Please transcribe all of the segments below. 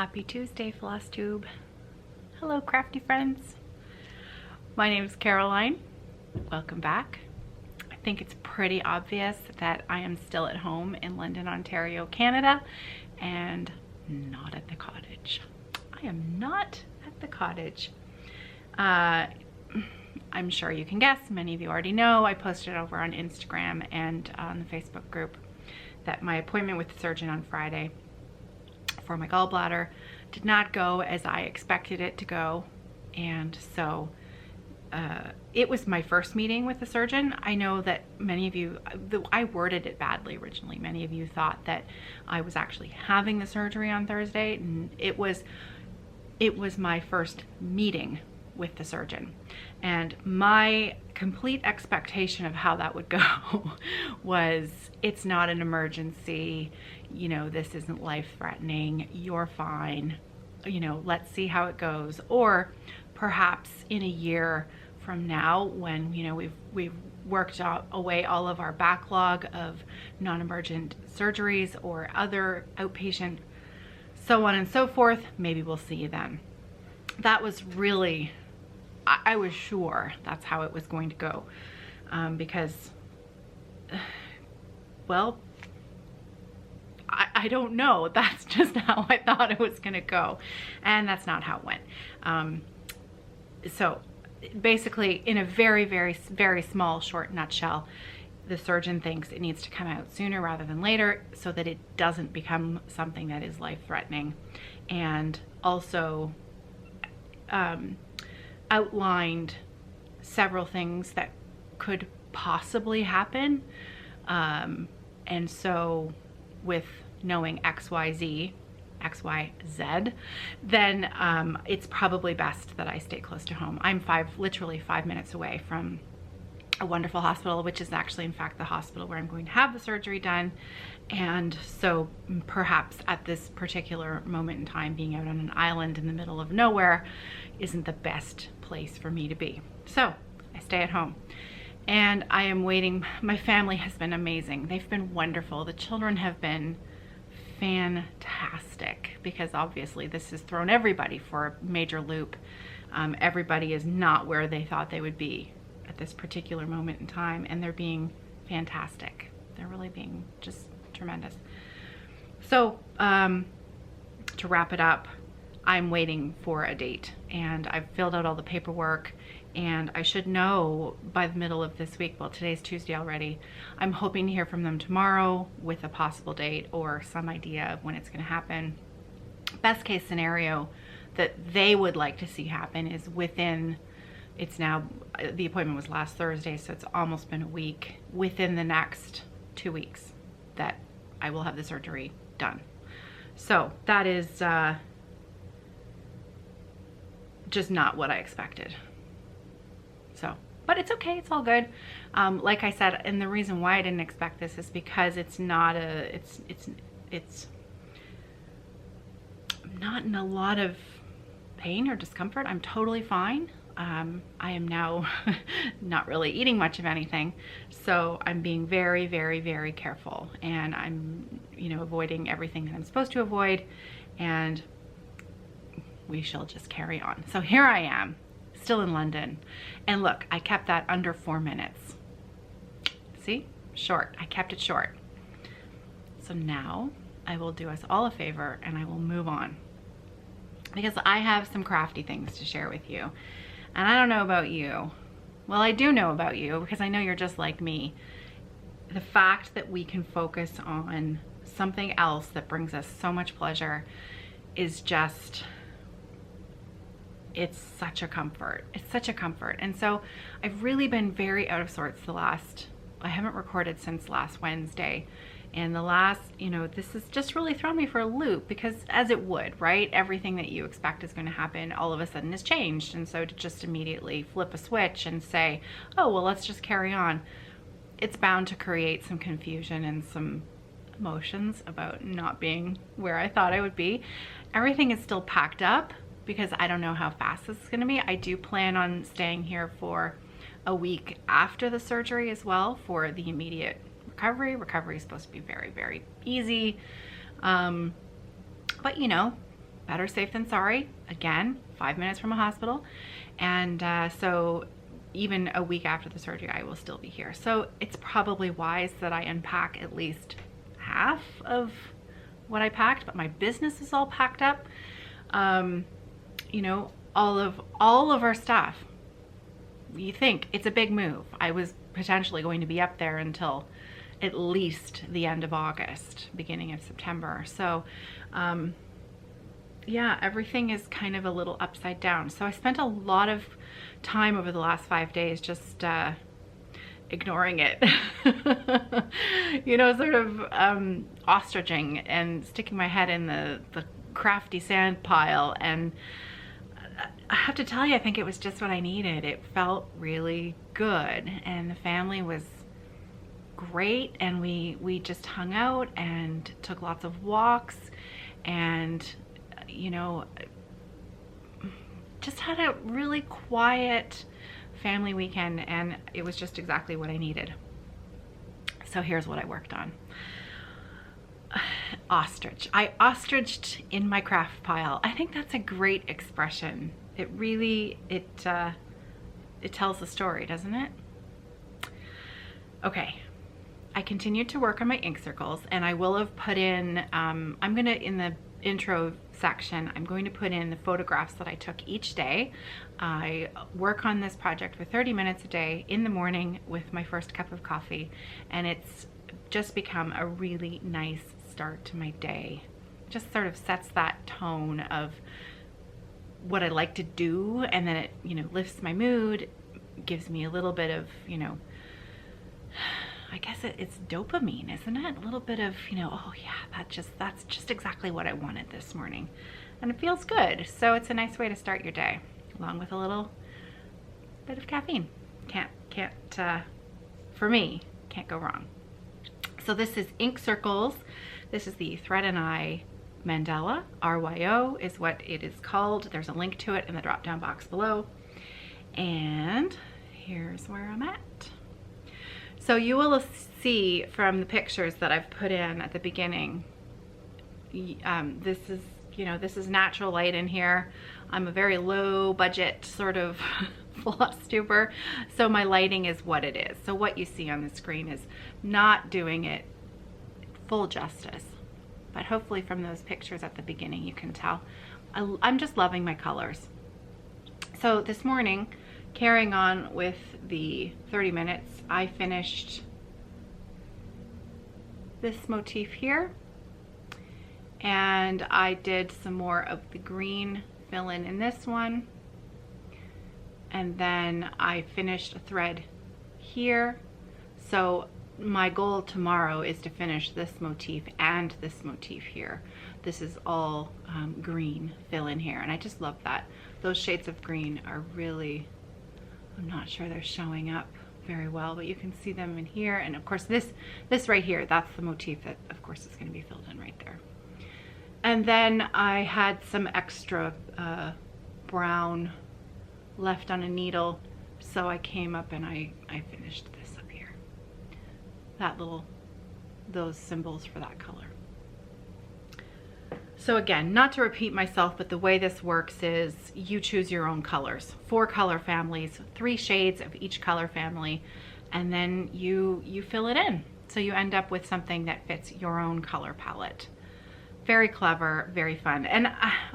Happy Tuesday, Flosstube. Hello, crafty friends. My name is Caroline. Welcome back. I think it's pretty obvious that I am still at home in London, Ontario, Canada, and not at the cottage. I am not at the cottage. I'm sure you can guess, many of you already know, I posted over on Instagram and on the Facebook group that my appointment with the surgeon on Friday for my gallbladder did not go as I expected it to go, and so it was my first meeting with the surgeon. I know that many of you, I worded it badly originally. Many of you thought that I was actually having the surgery on Thursday, and it was my first meeting with the surgeon. And my complete expectation of how that would go was, it's not an emergency, you know, this isn't life-threatening, you're fine, you know, let's see how it goes. Or perhaps in a year from now, when, you know, we've worked away all of our backlog of non-emergent surgeries or other outpatient, so on and so forth, maybe we'll see you then. That was really, I was sure that's how it was going to go, because, well, I don't know. That's just how I thought it was going to go, and that's not how it went. So basically, in a very, very, very small, short nutshell, the surgeon thinks it needs to come out sooner rather than later so that it doesn't become something that is life-threatening, and also outlined several things that could possibly happen. And so with knowing XYZ, then it's probably best that I stay close to home. I'm literally 5 minutes away from a wonderful hospital, which is actually in fact the hospital where I'm going to have the surgery done. And so perhaps at this particular moment in time, being out on an island in the middle of nowhere isn't the best place for me to be. So I stay at home and I am waiting. My family has been amazing. They've been wonderful. The children have been fantastic, because obviously this has thrown everybody for a major loop. Everybody is not where they thought they would be at this particular moment in time, and they're being fantastic. They're really being just tremendous. So to wrap it up, I'm waiting for a date, and I've filled out all the paperwork, and I should know by the middle of this week. Well, today's Tuesday already. I'm hoping to hear from them tomorrow with a possible date or some idea of when it's going to happen. Best case scenario that they would like to see happen is within, it's now, the appointment was last Thursday, so it's almost been a week, within the next 2 weeks that I will have the surgery done. So that is just not what I expected. So, but it's okay, it's all good. Like I said, and the reason why I didn't expect this is because it's not a, it's not in a lot of pain or discomfort. I'm totally fine. I am now not really eating much of anything, so I'm being very, very, very careful, and I'm, you know, avoiding everything that I'm supposed to avoid, and we shall just carry on. So here I am, still in London, and look, I kept that under 4 minutes. See? Short. I kept it short. So now I will do us all a favor and I will move on, because I have some crafty things to share with you. And I don't know about you. Well, I do know about you, because I know you're just like me. The fact that we can focus on something else that brings us so much pleasure is just, it's such a comfort. It's such a comfort. And so I've really been very out of sorts I haven't recorded since last Wednesday. And the last, you know, this has just really thrown me for a loop, because as it would, right? Everything that you expect is going to happen all of a sudden has changed. And so to just immediately flip a switch and say, oh, well, let's just carry on, it's bound to create some confusion and some emotions about not being where I thought I would be. Everything is still packed up, because I don't know how fast this is going to be. I do plan on staying here for a week after the surgery as well, for the immediate recovery. Recovery is supposed to be very, very easy. But you know, better safe than sorry. Again, 5 minutes from a hospital. And so even a week after the surgery, I will still be here. So it's probably wise that I unpack at least half of what I packed, but my business is all packed up. You know, all of our stuff. You think it's a big move. I was potentially going to be up there until at least the end of August, beginning of September. So yeah, everything is kind of a little upside down. So I spent a lot of time over the last 5 days just ignoring it. You know, sort of ostriching and sticking my head in the crafty sand pile. And I have to tell you, I think it was just what I needed. It felt really good, and the family was great, and we just hung out and took lots of walks, and you know, just had a really quiet family weekend, and it was just exactly what I needed. So here's what I worked on. Ostrich. I ostriched in my craft pile. I think that's a great expression. It really, it tells the story, doesn't it? Okay. I continued to work on my ink circles, and I will have put in, I'm gonna, in the intro section, I'm going to put in the photographs that I took each day. I work on this project for 30 minutes a day in the morning with my first cup of coffee, and it's just become a really nice start to my day. It just sort of sets that tone of what I like to do, and then it, you know, lifts my mood, gives me a little bit of, you know, I guess it's dopamine, isn't it? A little bit of, you know, oh yeah, that's just exactly what I wanted this morning. And it feels good. So it's a nice way to start your day, along with a little bit of caffeine. Can't for me, can't go wrong. So this is Ink Circles. This is the Thread and Eye Mandala. RYO is what it is called. There's a link to it in the drop down box below. And here's where I'm at. So you will see from the pictures that I've put in at the beginning, this is, you know, this is natural light in here. I'm a very low budget sort of Flosstuber, so my lighting is what it is. So what you see on the screen is not doing it full justice, but hopefully from those pictures at the beginning you can tell. I'm just loving my colors. So this morning, carrying on with the 30 minutes, I finished this motif here, and I did some more of the green fill-in in this one, and then I finished a thread here. So my goal tomorrow is to finish this motif and this motif here. This is all green fill-in here, and I just love that. Those shades of green are really, I'm not sure they're showing up very well, but you can see them in here. And of course this right here, that's the motif that of course is going to be filled in right there. And then I had some extra brown left on a needle, so I came up and I finished this up here. That little, those symbols for that color. So again, not to repeat myself, but the way this works is you choose your own colors. 4 color families, 3 shades of each color family, and then you fill it in. So you end up with something that fits your own color palette. Very clever, very fun. And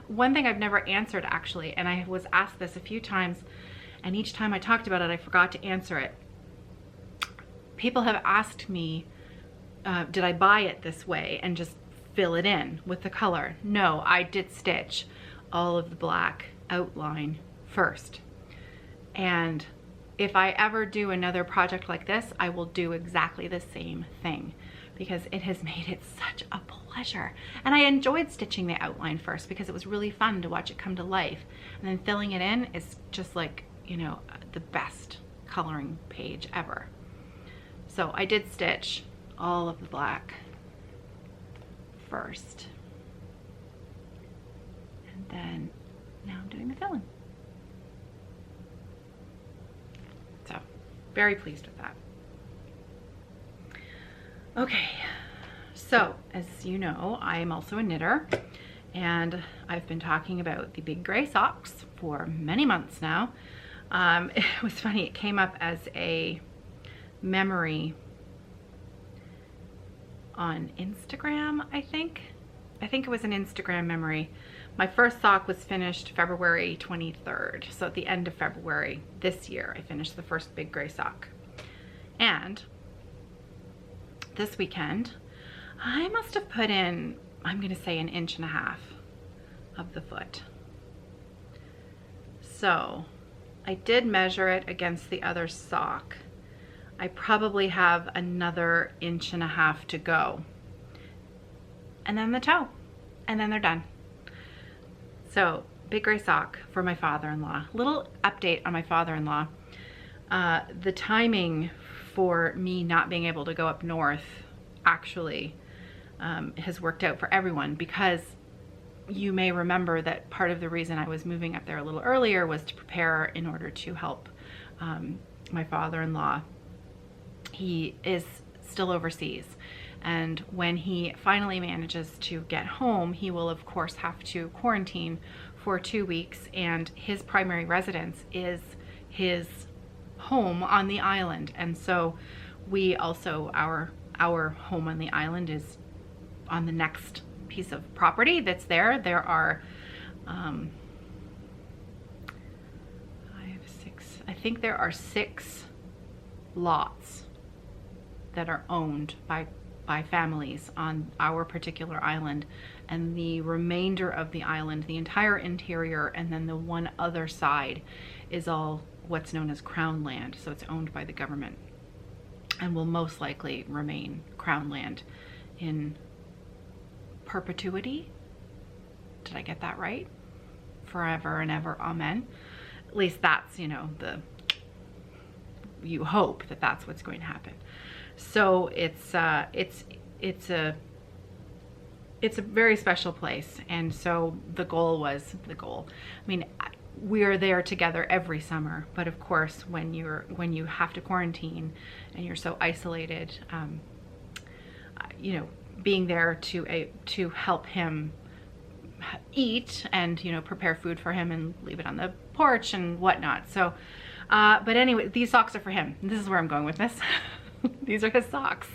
one thing I've never answered actually, and I was asked this a few times, and each time I talked about it, I forgot to answer it. People have asked me, did I buy it this way and just fill it in with the color? No, I did stitch all of the black outline first. And if I ever do another project like this, I will do exactly the same thing, because it has made it such a pleasure. And I enjoyed stitching the outline first because it was really fun to watch it come to life. And then filling it in is just like, you know, the best coloring page ever. So I did stitch all of the black first, and then now I'm doing the fill-in. So very pleased with that. Okay, so as you know, I am also a knitter, and I've been talking about the big gray socks for many months now. It was funny, it came up as a memory on Instagram, I think it was an Instagram memory. My first sock was finished February 23rd. So at the end of February this year, I finished the first big gray sock. And this weekend, I must have put in, I'm gonna say 1.5 inches of the foot. So I did measure it against the other sock. I probably have another 1.5 inches to go. And then the toe, and then they're done. So big gray sock for my father-in-law. Little update on my father-in-law. The timing for me not being able to go up north actually has worked out for everyone, because you may remember that part of the reason I was moving up there a little earlier was to prepare in order to help my father-in-law. He is still overseas, and when he finally manages to get home, he will of course have to quarantine for 2 weeks, and his primary residence is his home on the island. And so we also, our home on the island is on the next piece of property that's there. There are 5, 6, I think there are 6 lots that are owned by families on our particular island, and the remainder of the island, the entire interior, and then the one other side is all what's known as crown land. So it's owned by the government and will most likely remain crown land in perpetuity. Did I get that right? Forever and ever, amen. At least that's, you know, you hope that that's what's going to happen. So it's a very special place. And so the goal. I mean, we are there together every summer, but of course when you have to quarantine and you're so isolated, you know, being there to help him eat and, you know, prepare food for him and leave it on the porch and whatnot. So but anyway, these socks are for him. This is where I'm going with this. These are his socks.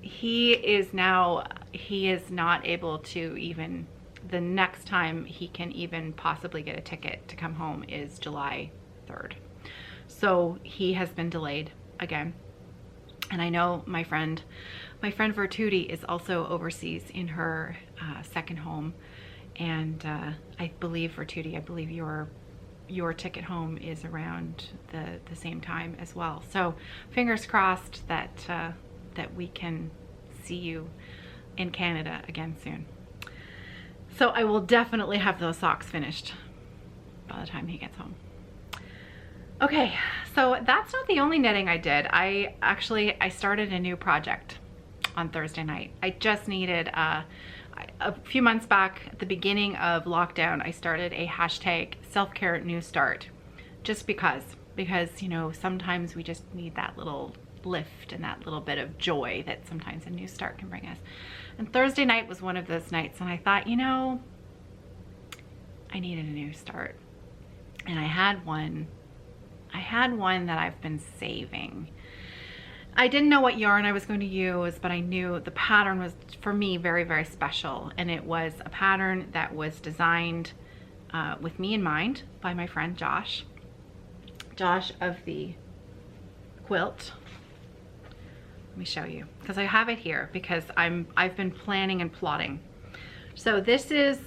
He is not able to even, the next time he can even possibly get a ticket to come home is July 3rd. So he has been delayed again. And I know my friend Virtuti is also overseas in her second home. And I believe, Virtuti, I believe your ticket home is around the same time as well. So fingers crossed that that we can see you in Canada again soon. So I will definitely have those socks finished by the time he gets home. Okay, so that's not the only knitting I did. I started a new project on Thursday night. I just needed a few months back at the beginning of lockdown, I started a hashtag self-care new start, just because, you know, sometimes we just need that little lift and that little bit of joy that sometimes a new start can bring us. And Thursday night was one of those nights, and I thought, you know, I needed a new start. And I had one that I've been saving. I didn't know what yarn I was going to use, but I knew the pattern was, for me, very, very special. And it was a pattern that was designed with me in mind by my friend Josh. Josh of the quilt. Let me show you, because I have it here, because I've been planning and plotting. So this is,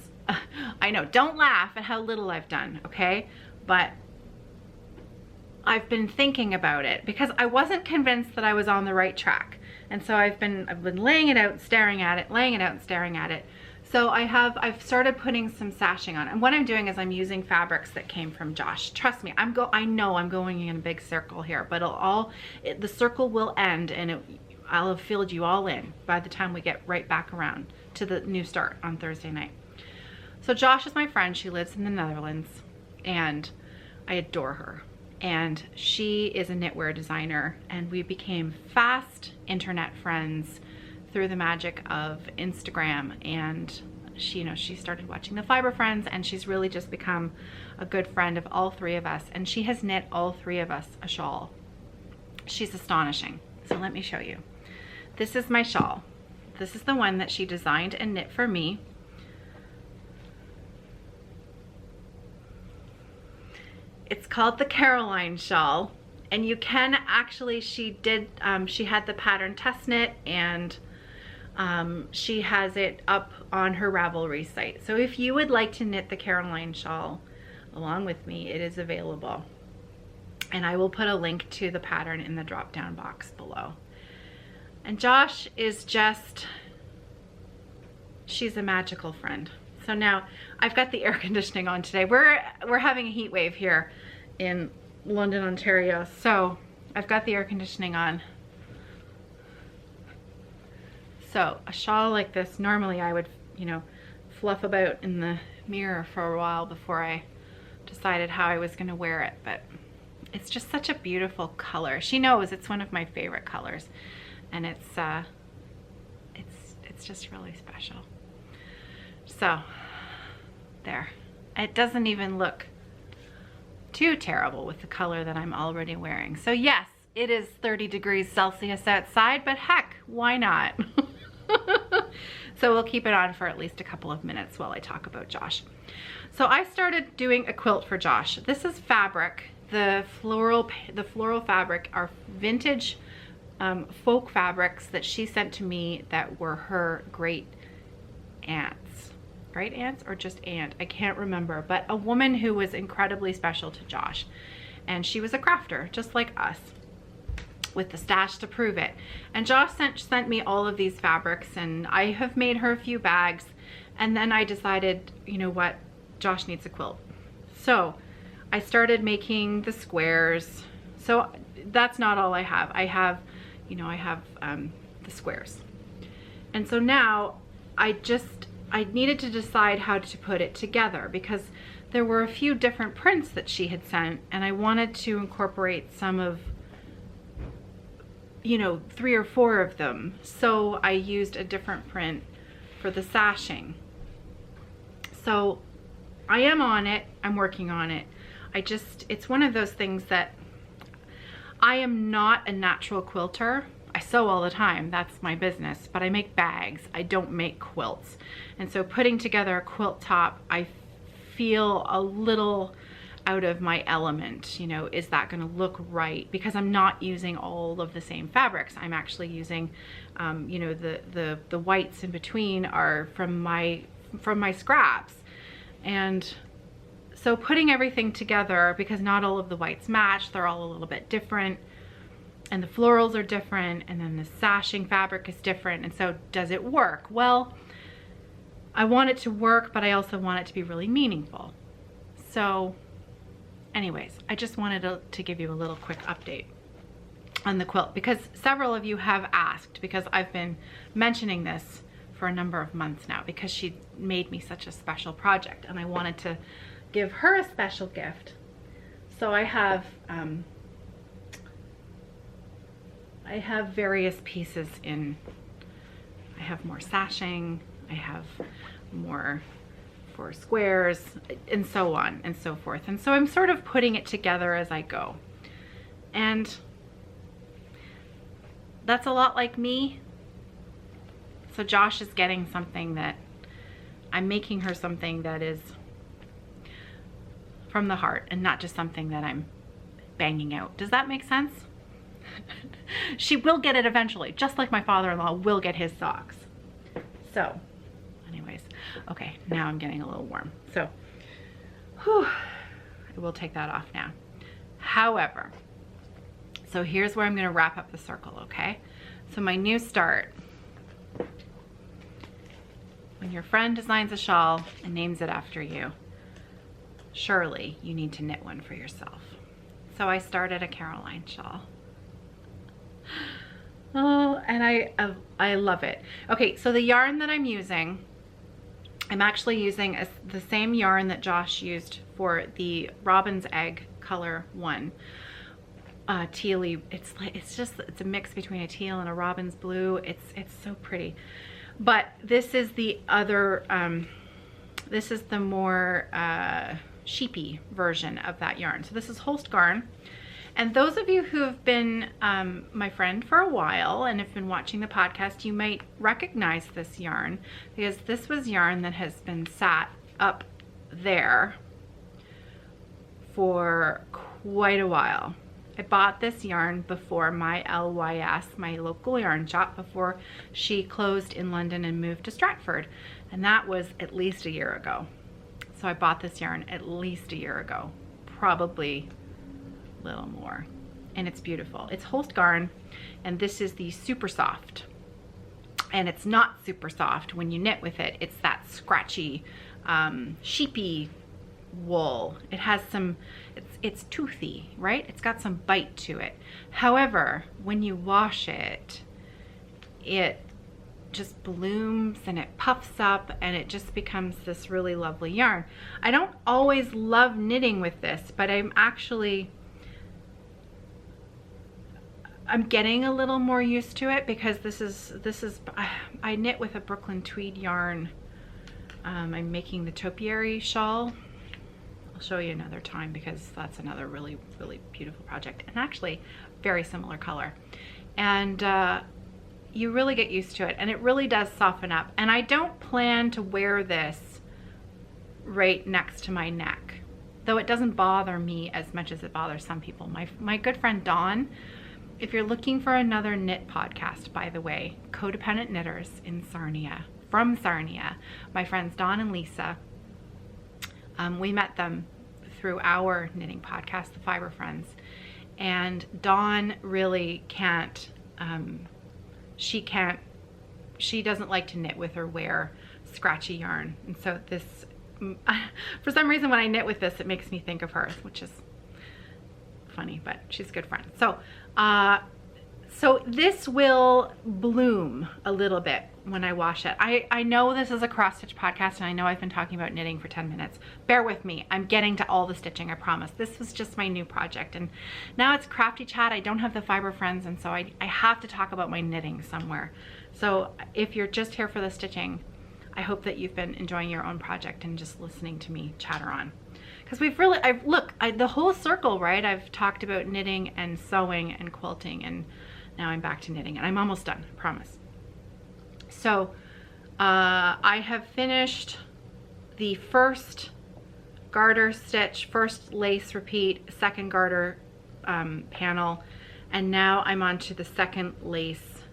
I know, don't laugh at how little I've done, okay? But I've been thinking about it because I wasn't convinced that I was on the right track. And so I've been laying it out, staring at it, laying it out and staring at it. So I've started putting some sashing on. And what I'm doing is I'm using fabrics that came from Josh. Trust me, I know I'm going in a big circle here, but the circle will end, and I'll have filled you all in by the time we get right back around to the new start on Thursday night. So Josh is my friend. She lives in the Netherlands, and I adore her. And she is a knitwear designer, and we became fast internet friends through the magic of Instagram, and she started watching the Fiber Friends, and she's really just become a good friend of all three of us, and she has knit all three of us a shawl. She's astonishing. So let me show you. This is my shawl. This is the one that she designed and knit for me. It's called the Caroline shawl, and you can actually, she had the pattern test knit, and she has it up on her Ravelry site. So if you would like to knit the Caroline shawl along with me, it is available. And I will put a link to the pattern in the drop down box below. And Josh is just, she's a magical friend. So now I've got the air conditioning on today. We're having a heat wave here in London, Ontario. So I've got the air conditioning on. So a shawl like this, normally I would, fluff about in the mirror for a while before I decided how I was going to wear it, but it's just such a beautiful color. She knows it's one of my favorite colors, and it's just really special. So there, it doesn't even look too terrible with the color that I'm already wearing. So yes, it is 30 degrees Celsius outside, but heck, why not? So we'll keep it on for at least a couple of minutes while I talk about Josh. So I started doing a quilt for Josh. This is fabric. The floral fabric are vintage folk fabrics that she sent to me that were her great aunts or just aunt, I can't remember, but a woman who was incredibly special to Josh, and she was a crafter just like us, with the stash to prove it. And Josh sent me all of these fabrics, and I have made her a few bags, and then I decided, you know what, Josh needs a quilt. So I started making the squares. So that's not all I have. I have the squares. And so now I needed to decide how to put it together, because there were a few different prints that she had sent, and I wanted to incorporate some of, 3 or 4 of them. So I used a different print for the sashing. So I am on it, I'm working on it. It's one of those things that I am not a natural quilter. I sew all the time, that's my business, but I make bags, I don't make quilts. And so putting together a quilt top, I feel a little out of my element. Is that going to look right? Because I'm not using all of the same fabrics. I'm actually using, the whites in between are from my scraps. And so putting everything together, because not all of the whites match, they're all a little bit different, and the florals are different, and then the sashing fabric is different. And so does it work? Well, I want it to work, but I also want it to be really meaningful. So anyways, I just wanted to give you a little quick update on the quilt, because several of you have asked, because I've been mentioning this for a number of months now, because she made me such a special project, and I wanted to give her a special gift. So I have various pieces in. I have more sashing, I have more for squares, and so on and so forth. And so I'm sort of putting it together as I go. And that's a lot like me. So Josh is getting something that I'm making her something that is from the heart, and not just something that I'm banging out. Does that make sense? She will get it eventually, just like my father-in-law will get his socks. So anyways, okay, now I'm getting a little warm. So I will take that off now. However, so here's where I'm going to wrap up the circle, okay? So my new start. When your friend designs a shawl and names it after you, surely you need to knit one for yourself. So I started a Caroline shawl. Oh, and I love it. Okay, so the yarn that I'm using, I'm actually using the same yarn that Josh used for the Robin's Egg color one. tealy. It's a mix between a teal and a robin's blue. It's so pretty. But this is the other, this is the more sheepy version of that yarn. So this is Holst Garn. And those of you who have been my friend for a while and have been watching the podcast, you might recognize this yarn, because this was yarn that has been sat up there for quite a while. I bought this yarn before my LYS, my local yarn shop, before she closed in London and moved to Stratford. And that was at least a year ago. So I bought this yarn at least a year ago, probably a little more. And it's beautiful. It's Holst Garn, and this is the super soft. And it's not super soft when you knit with it. It's that scratchy, sheepy wool. It has some, it's toothy, right? It's got some bite to it. However, when you wash it, it just blooms and it puffs up and it just becomes this really lovely yarn. I don't always love knitting with this, but I'm getting a little more used to it, because this is I knit with a Brooklyn tweed yarn. I'm making the topiary shawl. I'll show you another time, because that's another really, really beautiful project, and actually very similar color. And you really get used to it, and it really does soften up. And I don't plan to wear this right next to my neck, though it doesn't bother me as much as it bothers some people. My good friend Dawn, if you're looking for another knit podcast, by the way, Codependent Knitters in Sarnia, from Sarnia, my friends Dawn and Lisa, we met them through our knitting podcast, the Fiber Friends. And Dawn really can't, she doesn't like to knit with or wear scratchy yarn. And so this, for some reason when I knit with this, it makes me think of her, which is funny, but she's a good friend. So, so this will bloom a little bit when I wash it. I know this is a cross stitch podcast, and I know I've been talking about knitting for 10 minutes. Bear with me. I'm getting to all the stitching, I promise. This was just my new project, and now it's Crafty Chat. I don't have the Fiber Friends, and so I have to talk about my knitting somewhere. So if you're just here for the stitching, I hope that you've been enjoying your own project and just listening to me chatter on. Because we've really, the whole circle, right? I've talked about knitting and sewing and quilting, and now I'm back to knitting, and I'm almost done, I promise. So I have finished the first garter stitch, first lace repeat, second garter panel, and now I'm on to the second lace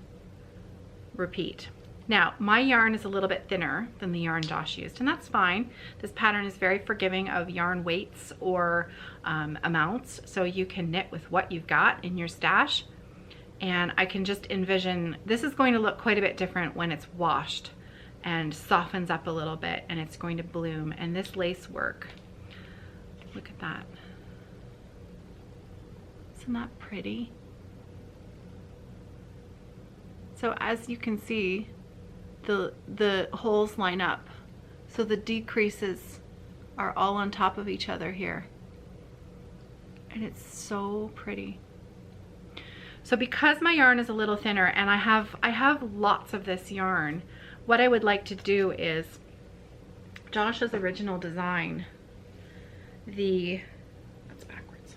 repeat. Now, my yarn is a little bit thinner than the yarn Josh used, and that's fine. This pattern is very forgiving of yarn weights or amounts, so you can knit with what you've got in your stash. And I can just envision, this is going to look quite a bit different when it's washed and softens up a little bit, and it's going to bloom. And this lace work, look at that. Isn't that pretty? So as you can see, the holes line up. So the decreases are all on top of each other here. And it's so pretty. So because my yarn is a little thinner, and I have lots of this yarn, what I would like to do is Josh's original design, that's backwards.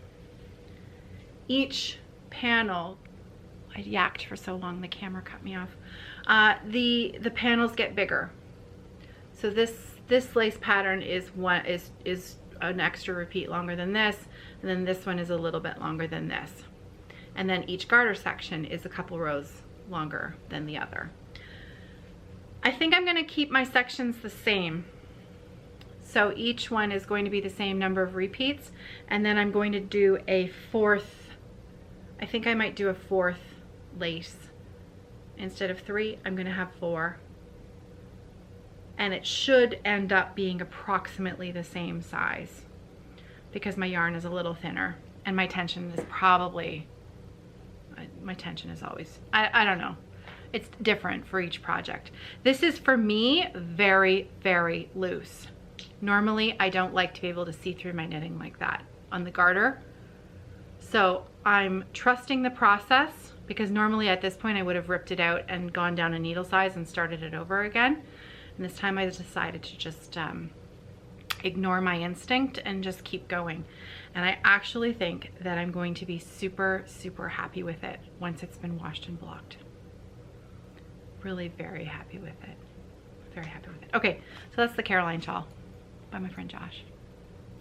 Each panel, I yacked for so long the camera cut me off. The panels get bigger. So this lace pattern is an extra repeat longer than this, and then this one is a little bit longer than this. And then each garter section is a couple rows longer than the other. I think I'm gonna keep my sections the same. So each one is going to be the same number of repeats, and then I'm going to do a fourth, I think I might do a fourth lace. Instead of 3, I'm gonna have 4. And it should end up being approximately the same size, because my yarn is a little thinner, and my tension is probably, my tension is always, I don't know. It's different for each project. This is, for me, very, very loose. Normally, I don't like to be able to see through my knitting like that on the garter. So I'm trusting the process, because normally at this point I would have ripped it out and gone down a needle size and started it over again. And this time I decided to just ignore my instinct and just keep going. And I actually think that I'm going to be super, super happy with it once it's been washed and blocked. Really very happy with it. Very happy with it. Okay, so that's the Caroline shawl by my friend Josh.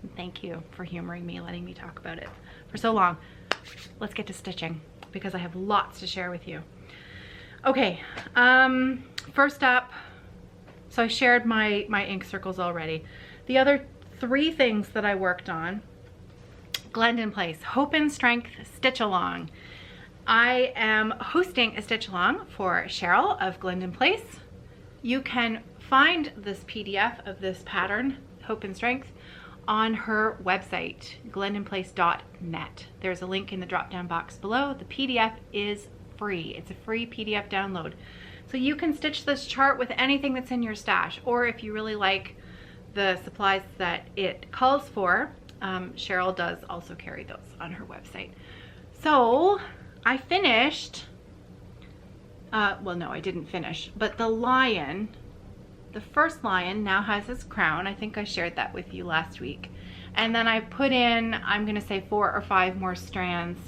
And thank you for humoring me, letting me talk about it for so long. Let's get to stitching, because I have lots to share with you. Okay, first up, so I shared my ink circles already. The other 3 things that I worked on: Glendon Place, Hope and Strength Stitch Along. I am hosting a stitch along for Cheryl of Glendon Place. You can find this PDF of this pattern, Hope and Strength, on her website, glendonplace.net. There's a link in the drop-down box below. The PDF is free. It's a free PDF download. So you can stitch this chart with anything that's in your stash, or if you really like the supplies that it calls for, Cheryl does also carry those on her website. So I finished, well, no, I didn't finish, but the lion, the first lion now has his crown. I think I shared that with you last week. And then I put in, I'm going to say 4 or 5 more strands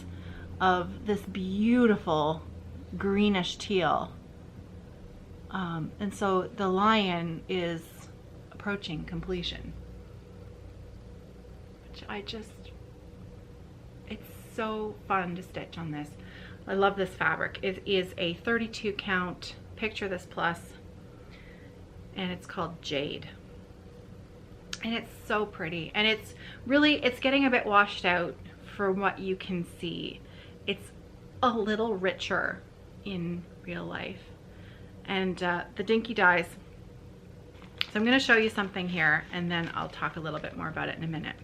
of this beautiful greenish teal. And so the lion is approaching completion, which it's so fun to stitch on this. I love this fabric. It is a 32 count Picture This Plus, and it's called Jade. And it's so pretty, and it's getting a bit washed out for what you can see. It's a little richer in real life. And the dinky dyes. So I'm going to show you something here, and then I'll talk a little bit more about it in a minute.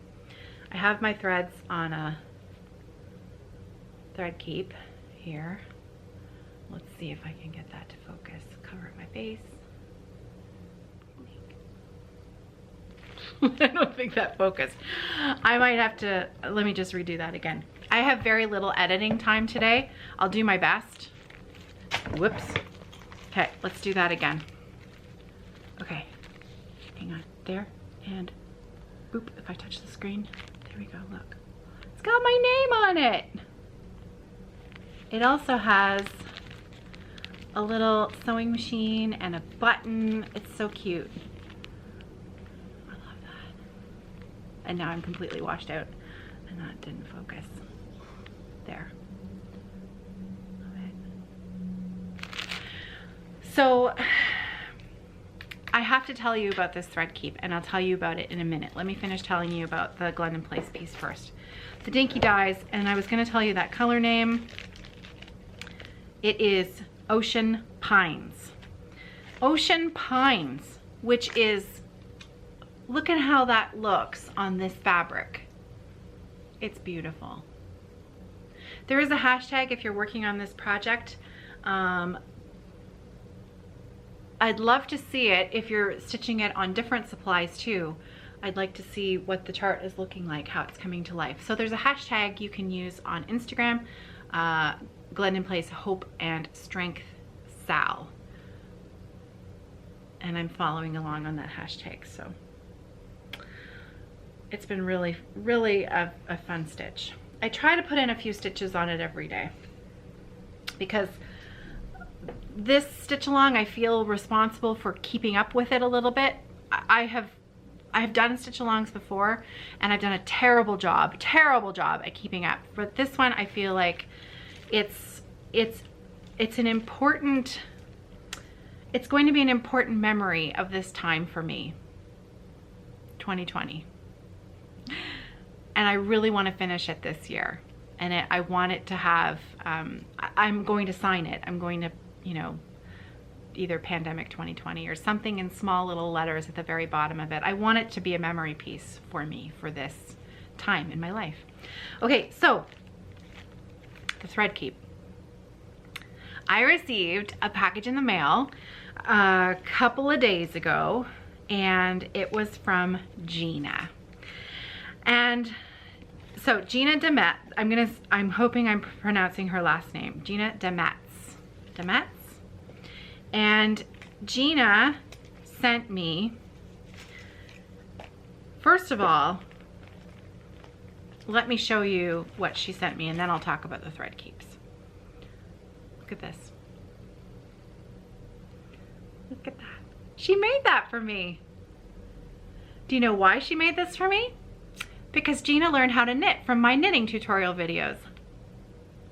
I have my threads on a thread keep here. Let's see if I can get that to focus. Cover up my face. I don't think that focused. I might have to, let me just redo that again. I have very little editing time today. I'll do my best. Whoops. Okay, let's do that again. Okay, hang on, there, and boop, if I touch the screen, there we go, look. It's got my name on it. It also has a little sewing machine and a button. It's so cute. I love that. And now I'm completely washed out, and that didn't focus. There. So I have to tell you about this thread keep, and I'll tell you about it in a minute. Let me finish telling you about the Glendon Place piece first. The dinky dyes, and I was going to tell you that color name. It is Ocean Pines. Ocean Pines, which is, look at how that looks on this fabric. It's beautiful. There is a hashtag if you're working on this project. I'd love to see it if you're stitching it on different supplies too. I'd like to see what the chart is looking like, how it's coming to life. So there's a hashtag you can use on Instagram, Glendon Place Hope and Strength Sal. And I'm following along on that hashtag, so it's been really, really a fun stitch. I try to put in a few stitches on it every day, because this stitch along, I feel responsible for keeping up with it a little bit. I have done stitch alongs before, and I've done a terrible job at keeping up. But this one, I feel like it's an important, it's going to be an important memory of this time for me, 2020. And I really want to finish it this year. And I want it to have, I'm going to sign it. I'm going to, you know, either Pandemic 2020 or something in small little letters at the very bottom of it. I want it to be a memory piece for me for this time in my life. Okay, so the thread keep. I received a package in the mail a couple of days ago, and it was from Gina. And So Gina Demet, I'm hoping I'm pronouncing her last name. Gina Demetz. Demetz? And Gina sent me, first of all, let me show you what she sent me and then I'll talk about the thread keeps. Look at this. Look at that. She made that for me. Do you know why she made this for me? Because Gina learned how to knit from my knitting tutorial videos.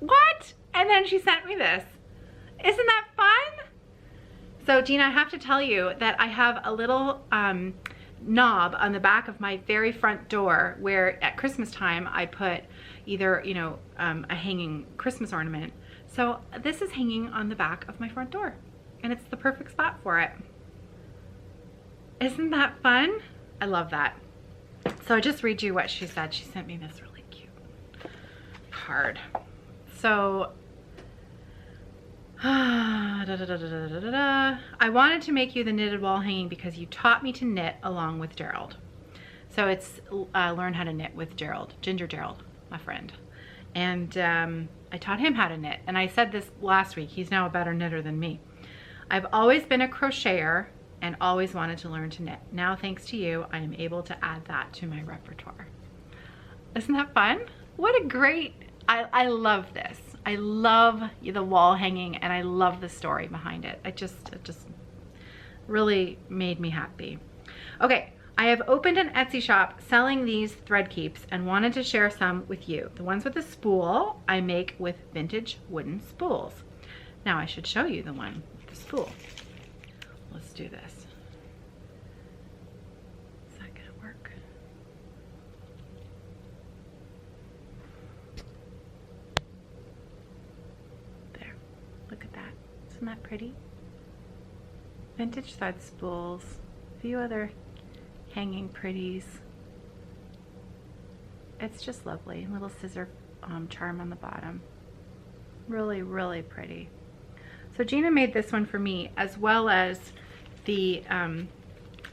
What? And then she sent me this. Isn't that fun? So Gina, I have to tell you that I have a little knob on the back of my very front door where at Christmas time I put either, you know, a hanging Christmas ornament. So this is hanging on the back of my front door and it's the perfect spot for it. Isn't that fun? I love that. So I'll just read you what she said. She sent me this really cute card. So, I wanted to make you the knitted wall hanging because you taught me to knit along with Gerald. So it's learn how to knit with Gerald, Ginger Gerald, my friend. And I taught him how to knit. And I said this last week, he's now a better knitter than me. I've always been a crocheter and always wanted to learn to knit. Now, thanks to you, I am able to add that to my repertoire. Isn't that fun? What a great, I love this. I love the wall hanging and I love the story behind it. It just really made me happy. Okay, I have opened an Etsy shop selling these thread keeps and wanted to share some with you. The ones with the spool I make with vintage wooden spools. Now I should show you the one with the spool. Let's do this. Is that gonna work? There, look at that. Isn't that pretty? Vintage thread spools, a few other hanging pretties. It's just lovely. Little scissor charm on the bottom. Really, really pretty. So Gina made this one for me as well as the,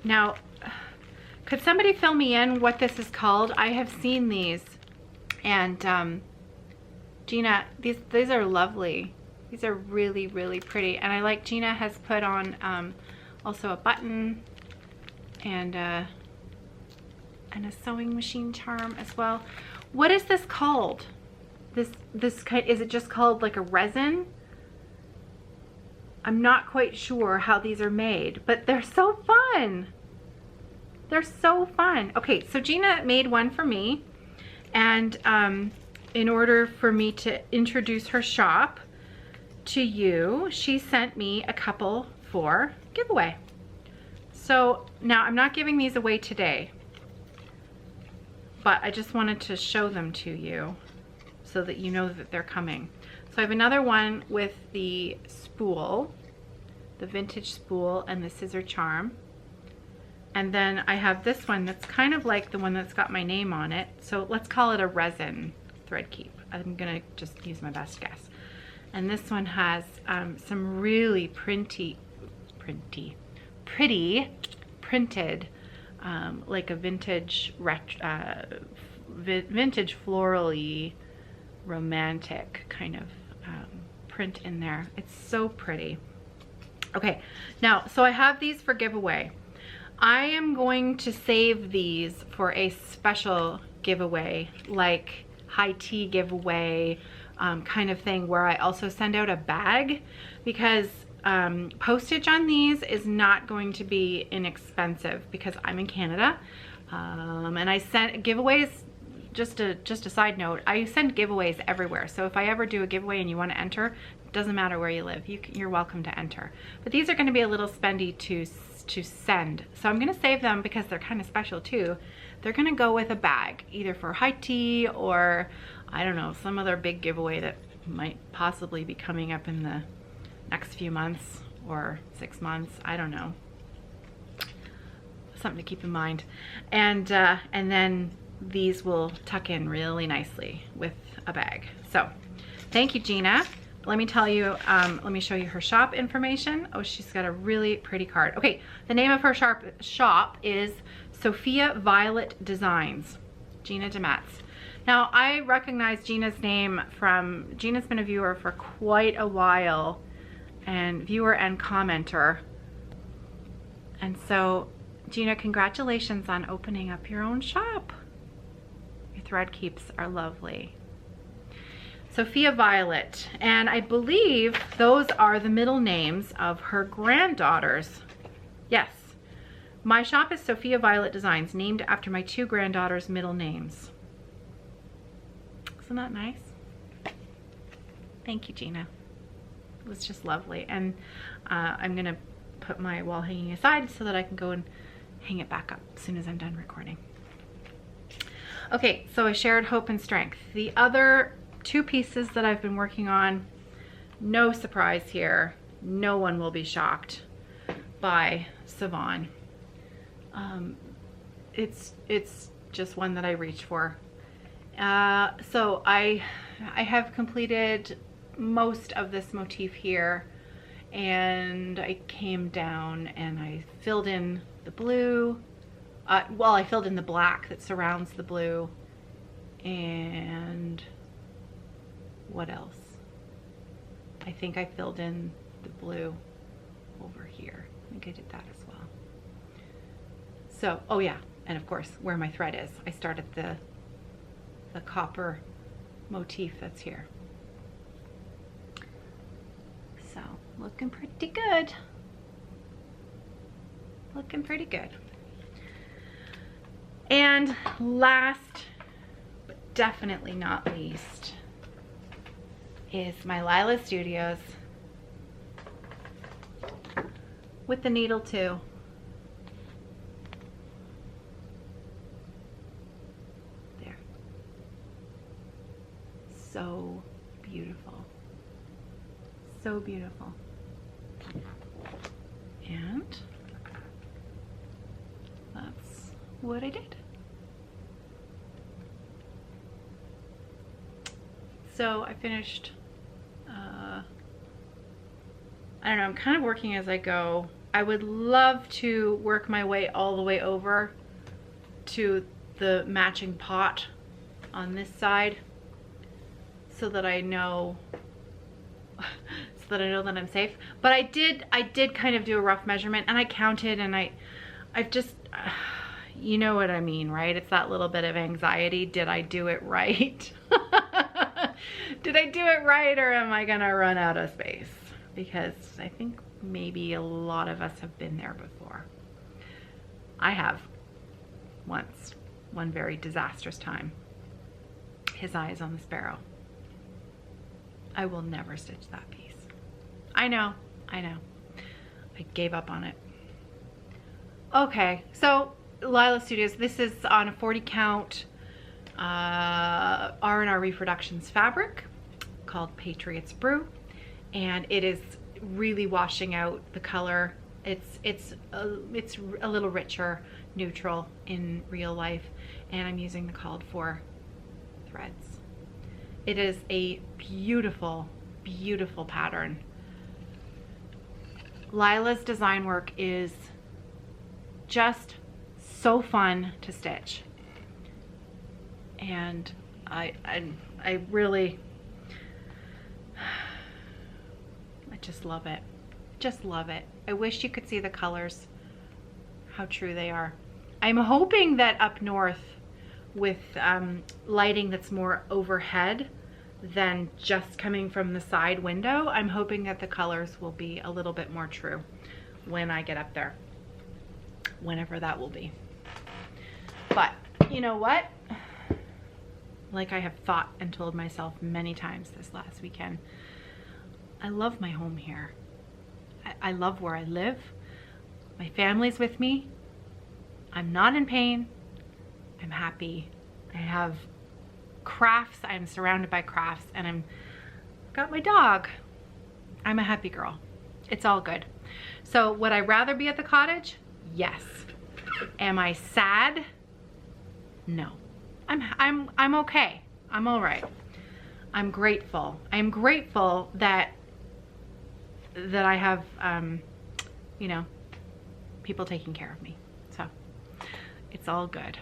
now, could somebody fill me in what this is called? I have seen these and Gina, these are lovely. These are really, really pretty. And I like Gina has put on also a button and a sewing machine charm as well. What is this called? This kind, is it just called like a resin? I'm not quite sure how these are made, but they're so fun. They're so fun. Okay, so Gina made one for me, and in order for me to introduce her shop to you, she sent me a couple for giveaway. So now I'm not giving these away today, but I just wanted to show them to you so that you know that they're coming. So I have another one with the spool, the vintage spool and the scissor charm. And then I have this one that's kind of like the one that's got my name on it. So let's call it a resin thread keep. I'm gonna just use my best guess. And this one has some really pretty printed, like a vintage, vintage florally romantic kind of print in there. It's so pretty. Okay, now, so I have these for giveaway. I am going to save these for a special giveaway, like high tea giveaway kind of thing, where I also send out a bag, because postage on these is not going to be inexpensive because I'm in Canada, and I sent giveaways. Just a side note, I send giveaways everywhere. So if I ever do a giveaway and you want to enter, it doesn't matter where you live, you're welcome to enter. But these are going to be a little spendy to send. So I'm going to save them because they're kind of special too. They're going to go with a bag, either for high tea or, I don't know, some other big giveaway that might possibly be coming up in the next few months or 6 months. I don't know. Something to keep in mind. And then these will tuck in really nicely with a bag. So thank you, Gina. Let me tell you, let me show you her shop information. Oh, she's got a really pretty card. Okay, the name of her shop is Sophia Violet Designs, Gina Demetz. Now, I recognize Gina's name from, Gina's been a viewer for quite a while, and viewer and commenter. And so, Gina, congratulations on opening up your own shop. Your thread keeps are lovely. Sophia Violet, and I believe those are the middle names of her granddaughters. Yes, my shop is Sophia Violet Designs, named after my 2 granddaughters' middle names. Isn't that nice? Thank you, Gina. It was just lovely. And I'm gonna put my wall hanging aside so that I can go and hang it back up as soon as I'm done recording. Okay, so I shared hope and strength. The other 2 pieces that I've been working on, no surprise here. No one will be shocked by Savon. It's just one that I reached for. So I have completed most of this motif here, and I came down and I filled in the blue. Well, I filled in the black that surrounds the blue, and what else? I think I filled in the blue over here. I think I did that as well. So, oh yeah, and of course, where my thread is, I started the copper motif that's here. So, looking pretty good. Looking pretty good. And last, but definitely not least, is my Lila Studios with the needle too. There. So beautiful. So beautiful. And that's what I did. So I finished, I don't know, I'm kind of working as I go. I would love to work my way all the way over to the matching pot on this side so that I know that I'm safe. But I did kind of do a rough measurement, and I counted, and I've just, you know what I mean, right? It's that little bit of anxiety. Did I do it right? Did I do it right, or am I gonna run out of space? Because I think maybe a lot of us have been there before. I have once, one very disastrous time. His eyes on the sparrow. I will never stitch that piece. I know. I gave up on it. Okay, so Lila Studios, this is on a 40 count R&R Reproductions fabric called Patriots Brew, and it is really washing out the color. It's a little richer, neutral in real life, and I'm using the called for threads. It is a beautiful, beautiful pattern. Lila's design work is just so fun to stitch, and I really, I just love it. Just love it. I wish you could see the colors, how true they are. I'm hoping that up north with lighting that's more overhead than just coming from the side window, I'm hoping that the colors will be a little bit more true when I get up there, whenever that will be. But you know what? Like I have thought and told myself many times this last weekend, I love my home here. I love where I live. My family's with me. I'm not in pain. I'm happy. I have crafts. I'm surrounded by crafts, and I've got my dog. I'm a happy girl. It's all good. So would I rather be at the cottage? Yes. Am I sad? No. I'm okay. I'm all right. I'm grateful. I'm grateful that I have, you know, people taking care of me. So it's all good.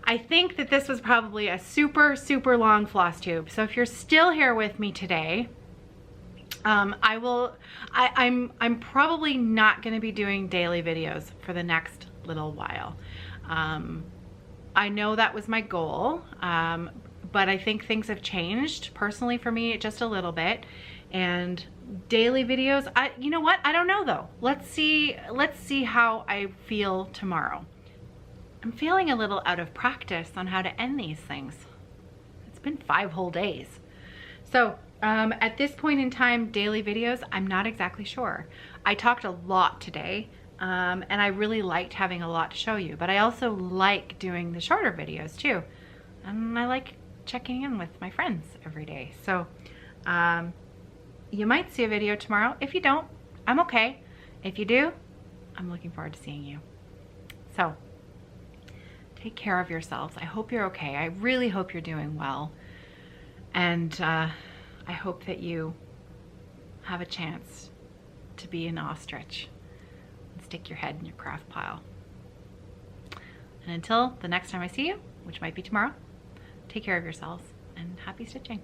I think that this was probably a super, super long floss tube. So if you're still here with me today, I'm probably not going to be doing daily videos for the next little while. I know that was my goal, but I think things have changed personally for me just a little bit. And daily videos, you know what? I don't know though. Let's see how I feel tomorrow. I'm feeling a little out of practice on how to end these things. It's been 5 whole days. So at this point in time, daily videos, I'm not exactly sure. I talked a lot today, and I really liked having a lot to show you, but I also like doing the shorter videos too. And I like checking in with my friends every day. So you might see a video tomorrow. If you don't, I'm okay. If you do, I'm looking forward to seeing you. So take care of yourselves. I hope you're okay. I really hope you're doing well. And I hope that you have a chance to be an ostrich and stick your head in your craft pile. And until the next time I see you, which might be tomorrow, take care of yourselves and happy stitching.